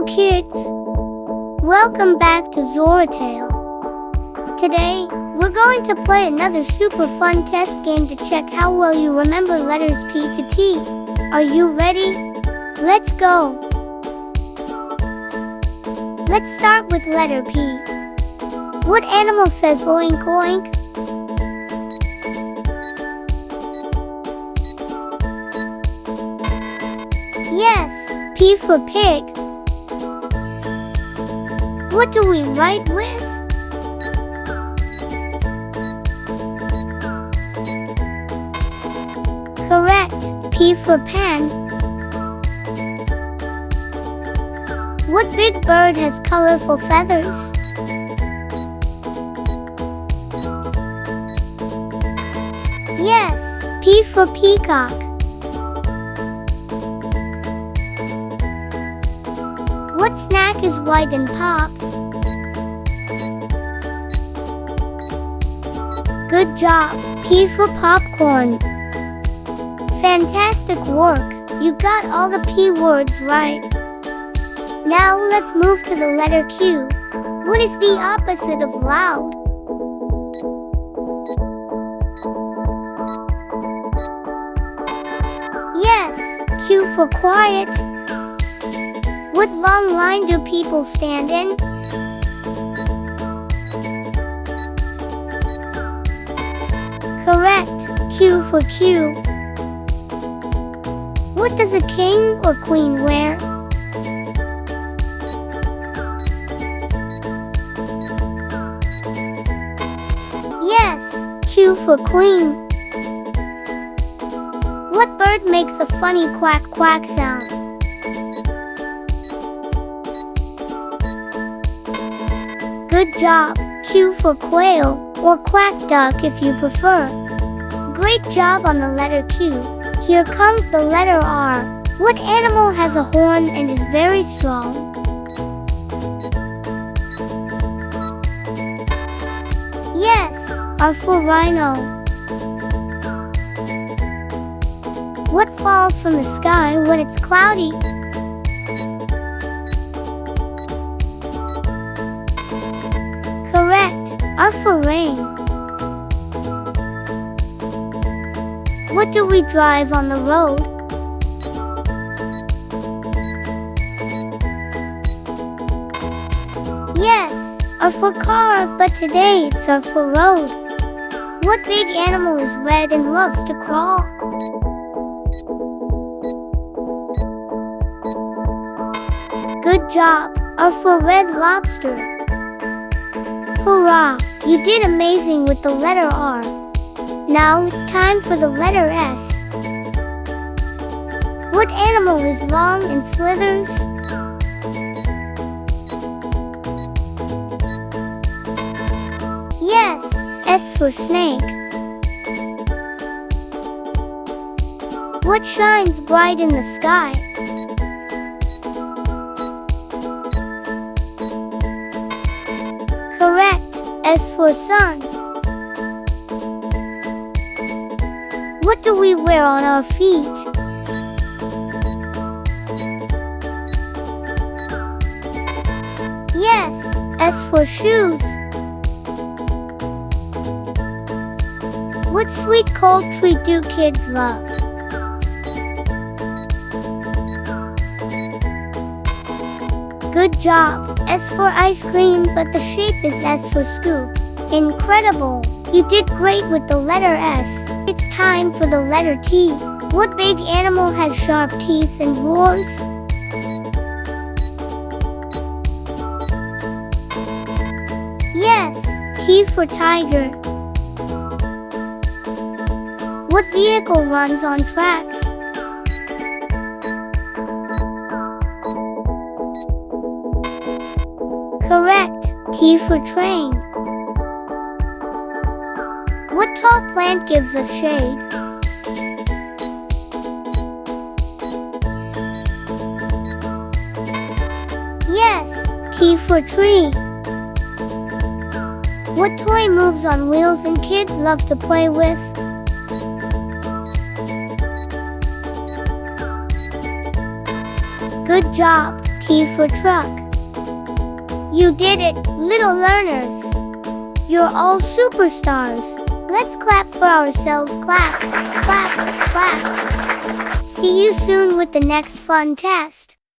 Hello kids! Welcome back to 𝐤𝐢𝐝𝐬. Today, we're going to play another super fun test game to check how well you remember letters P to T. Are you ready? Let's go! Let's start with letter P. What animal says oink oink? Yes, P for pig. What do we write with? Correct, P for pen. What big bird has colorful feathers? Yes, P for peacock. What snack is white and pops? Good job, P for popcorn. Fantastic work, you got all the P words right. Now let's move to the letter Q. What is the opposite of loud? Yes, Q for quiet. What long line do people stand in? Correct, Q for Q. What does a king or queen wear? Yes, Q for queen. What bird makes a funny quack quack sound? Good job, Q for quail, or quack duck if you prefer. Great job on the letter Q. Here comes the letter R. What animal has a horn and is very strong? Yes, R for rhino. What falls from the sky when it's cloudy? Correct, R for rain. What do we drive on the road? Yes, R for car, but today it's R for road. What big animal is red and loves to crawl? Good job, R for red lobster. Hurrah, you did amazing with the letter R. Now it's time for the letter S. What animal is long and slithers? Yes, S for snake. What shines bright in the sky? Correct, S for sun. What do we wear on our feet? Yes, S for shoes. What sweet cold treat do kids love? Good job, S for ice cream, but the shape is S for scoop. Incredible! You did great with the letter S. It's time for the letter T. What big animal has sharp teeth and roars? Yes, T for tiger. What vehicle runs on tracks? Correct, T for train. What tall plant gives us shade? Yes, T for tree. What toy moves on wheels and kids love to play with? Good job, T for truck. You did it, little learners. You're all superstars. Let's clap for ourselves. Clap, clap, clap. See you soon with the next fun test.